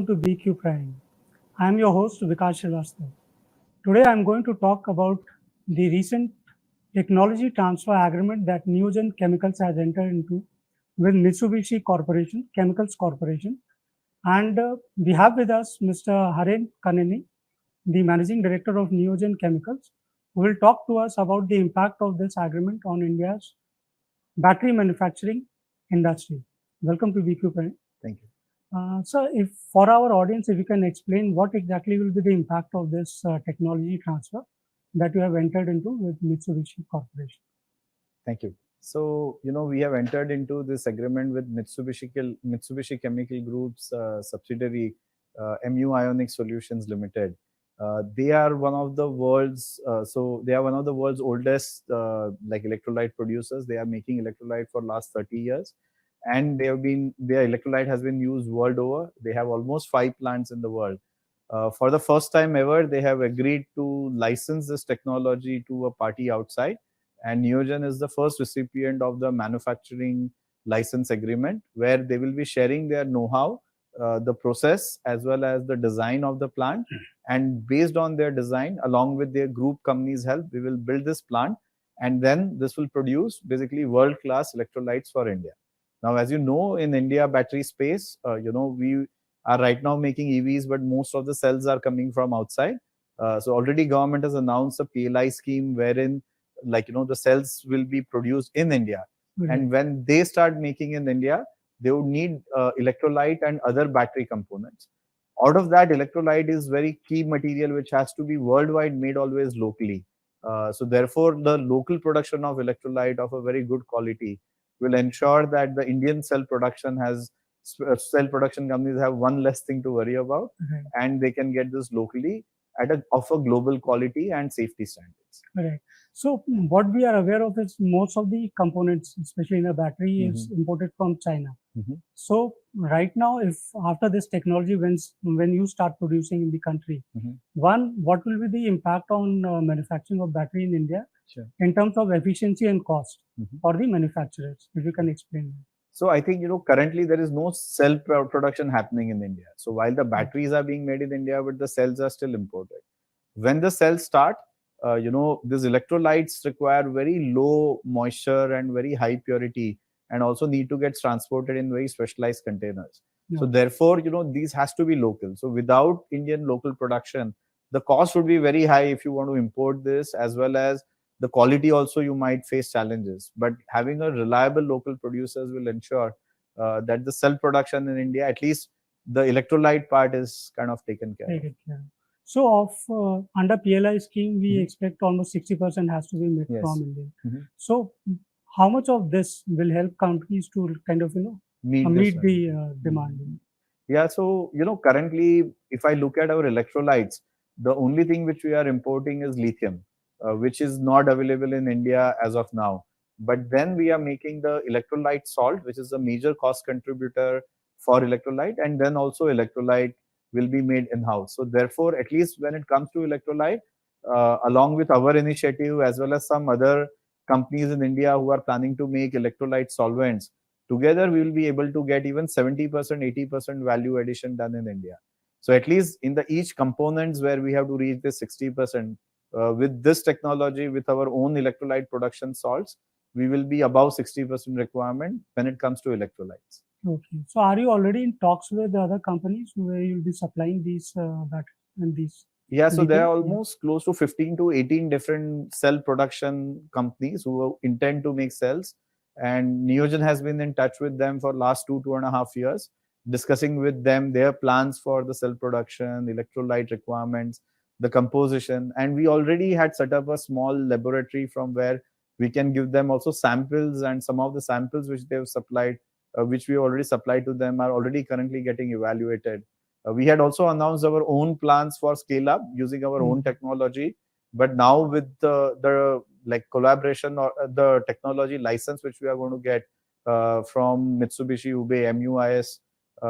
to BQ Prime. I am your host Vikas Srivastava. Today I am going to talk about the recent technology transfer agreement that Neogen Chemicals has entered into with Mitsubishi Corporation, Chemicals Corporation. And we have with us Mr. Harin Kanani, the Managing Director of Neogen Chemicals, who will talk to us about the impact of this agreement on India's battery manufacturing industry. Welcome to BQ Prime. Thank you. So, if for our audience, if you can explain what exactly will be the impact of this technology transfer that you have entered into with Mitsubishi Corporation. Thank you. So, we have entered into this agreement with Mitsubishi Chemical Group's subsidiary, MU Ionic Solutions Limited. They are one of the world's oldest electrolyte producers. They are making electrolyte for last 30 years, and their electrolyte has been used world over. They have almost 5 plants in the world. For the first time ever, they have agreed to license this technology to a party outside, and Neogen is the first recipient of the manufacturing license agreement, where they will be sharing their know-how, the process, as well as the design of the plant. And based on their design, along with their group companies' help, we will build this plant, and then this will produce basically world-class electrolytes for India. Now, as you know, in India battery space, we are right now making EVs, but most of the cells are coming from outside. So already government has announced a PLI scheme wherein the cells will be produced in India. Mm-hmm. And when they start making in India, they would need electrolyte and other battery components. Out of that, electrolyte is very key material which has to be worldwide made always locally. So therefore, the local production of electrolyte of a very good quality will ensure that the Indian cell production companies have one less thing to worry about, mm-hmm. and they can get this locally of a global quality and safety standards. Right. So what we are aware of is most of the components, especially in a battery, mm-hmm. is imported from China. Mm-hmm. So right now, if after this technology, when you start producing in the country, mm-hmm. one, what will be the impact on manufacturing of battery in India? Sure. In terms of efficiency and cost, mm-hmm. for the manufacturers, if you can explain that. So I think, currently there is no cell production happening in India. So while the batteries are being made in India, but the cells are still imported. When the cells start, these electrolytes require very low moisture and very high purity, and also need to get transported in very specialized containers. Yeah. So therefore, these has to be local. So without Indian local production, the cost would be very high if you want to import this, as well as the quality also you might face challenges. But having a reliable local producers will ensure that the cell production in India, at least the electrolyte part, is kind of taken care of. So under PLI scheme, we mm-hmm. expect almost 60% has to be made, yes. from India. Mm-hmm. So how much of this will help companies to kind of, meet the demand? Mm-hmm. Yeah, so, currently, if I look at our electrolytes, the only thing which we are importing is lithium, which is not available in India as of now. But then we are making the electrolyte salt, which is a major cost contributor for electrolyte, and then also electrolyte will be made in-house. So therefore, at least when it comes to electrolyte, along with our initiative, as well as some other companies in India who are planning to make electrolyte solvents, together we will be able to get even 70%, 80% value addition done in India. So at least in each components where we have to reach this 60%, with this technology, with our own electrolyte production salts, we will be above 60% requirement when it comes to electrolytes. Okay. So are you already in talks with the other companies where you'll be supplying these batteries and these? Yeah, so there are almost close to 15 to 18 different cell production companies who intend to make cells. And Neogen has been in touch with them for last 2.5 years, discussing with them their plans for the cell production, electrolyte requirements, the composition. And we already had set up a small laboratory from where we can give them also samples, and some of the samples which they've supplied, which we already supplied to them, are already currently getting evaluated. We had also announced our own plans for scale up using our own technology, but now with the collaboration or the technology license which we are going to get from Mitsubishi Ube MUIS,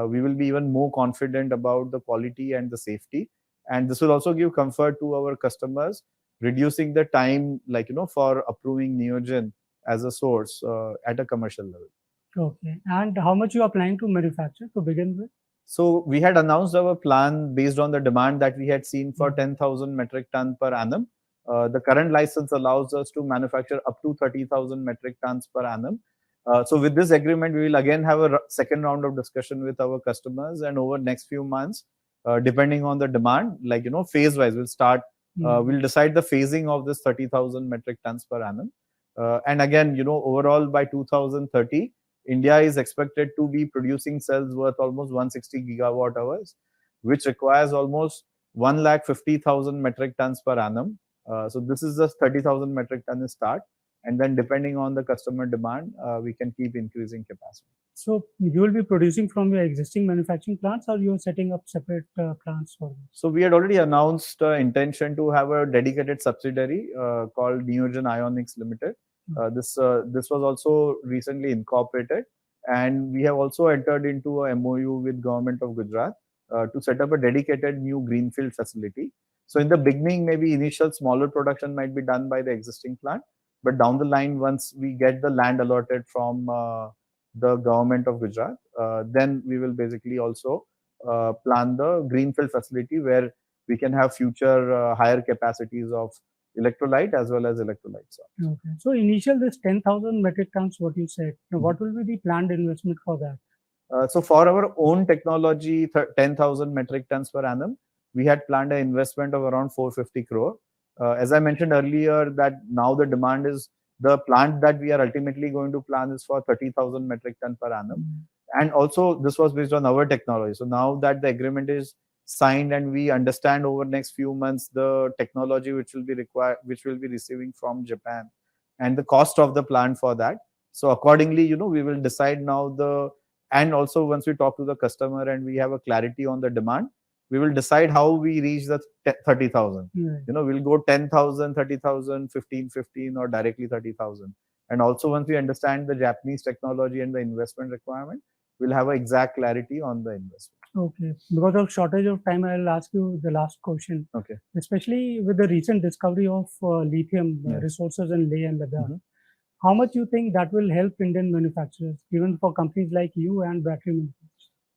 we will be even more confident about the quality and the safety, and this will also give comfort to our customers, reducing the time for approving Neogen as a source at a commercial level. Okay. And how much you are planning to manufacture to begin with? So we had announced our plan based on the demand that we had seen for 10,000 metric ton per annum. The current license allows us to manufacture up to 30,000 metric tons per annum. So with this agreement, we will again have a second round of discussion with our customers, and over next few months, depending on the demand, like phase wise, we'll start. We'll decide the phasing of this 30,000 metric tons per annum. And again, overall by 2030, India is expected to be producing cells worth almost 160 gigawatt hours, which requires almost 150,000 metric tons per annum. So this is just 30,000 metric tons start, and then depending on the customer demand, we can keep increasing capacity. So you will be producing from your existing manufacturing plants, or you are setting up separate plants for them? So we had already announced intention to have a dedicated subsidiary called Neogen Ionics Limited. This was also recently incorporated, and we have also entered into a MOU with Government of Gujarat to set up a dedicated new greenfield facility. So in the beginning, maybe initial smaller production might be done by the existing plant, but down the line, once we get the land allotted from the Government of Gujarat, then we will basically also plan the greenfield facility where we can have future higher capacities of electrolyte as well as electrolyte salts. Okay. So initial this 10,000 metric tons, what you said, what will be the planned investment for that? So for our own technology, 10,000 metric tons per annum, we had planned an investment of around 450 crore. As I mentioned earlier, that now the demand is the plant that we are ultimately going to plan is for 30,000 metric ton per annum. And also this was based on our technology. So now that the agreement is signed and we understand over next few months the technology which will be required, which will be receiving from Japan, and the cost of the plant for that. So accordingly, we will decide now and also once we talk to the customer and we have a clarity on the demand, we will decide how we reach the 30,000. We'll go 10,000, 30,000, 15, or directly 30,000. And also once we understand the Japanese technology and the investment requirement, we'll have an exact clarity on the investment. Okay. Because of shortage of time, I'll ask you the last question. Okay. Especially with the recent discovery of lithium resources in Leh and Ladakh, how much you think that will help Indian manufacturers, even for companies like you and battery manufacturers?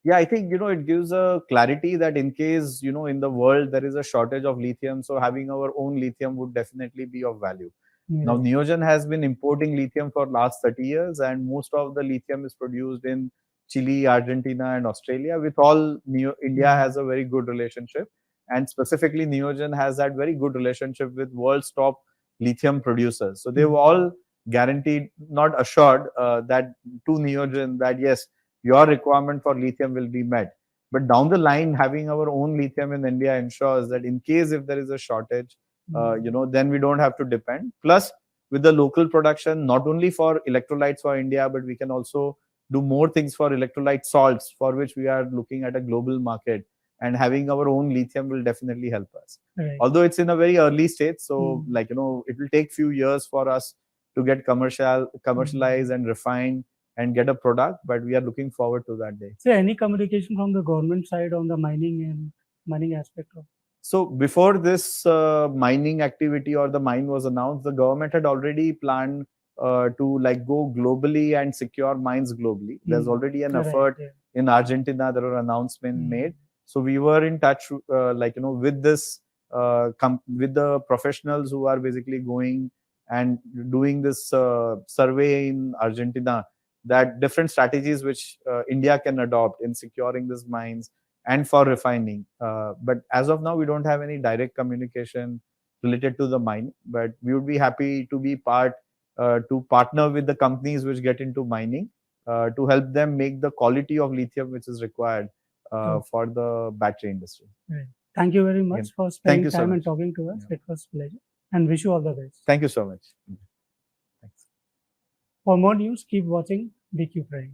Yeah, I think, it gives a clarity that in case, in the world there is a shortage of lithium, so having our own lithium would definitely be of value. Now, Neogen has been importing lithium for last 30 years, and most of the lithium is produced in Chile, Argentina, and Australia. With all, India has a very good relationship, and specifically Neogen has that very good relationship with world's top lithium producers. So they've all guaranteed, not assured, that to Neogen that yes, your requirement for lithium will be met. But down the line, having our own lithium in India ensures that in case if there is a shortage, then we don't have to depend. Plus, with the local production, not only for electrolytes for India, but we can also do more things for electrolyte salts, for which we are looking at a global market. And having our own lithium will definitely help us. Right. Although it's in a very early stage, so it will take few years for us to get commercialized and refined and get a product, but we are looking forward to that day. So any communication from the government side on the mining aspect of? So before this mining activity or the mine was announced, the government had already planned to go globally and secure mines globally. There's already an effort in Argentina. There are announcements made. So we were in touch, with this, with the professionals who are basically going and doing this survey in Argentina, that different strategies which India can adopt in securing these mines and for refining. But as of now, we don't have any direct communication related to the mine, but we would be happy to be to partner with the companies which get into mining to help them make the quality of lithium which is required for the battery industry. Right. Thank you very much for spending time and talking to us. It was a pleasure, and wish you all the best. Thank you so much. Thanks. For more news, keep watching BQ Prime.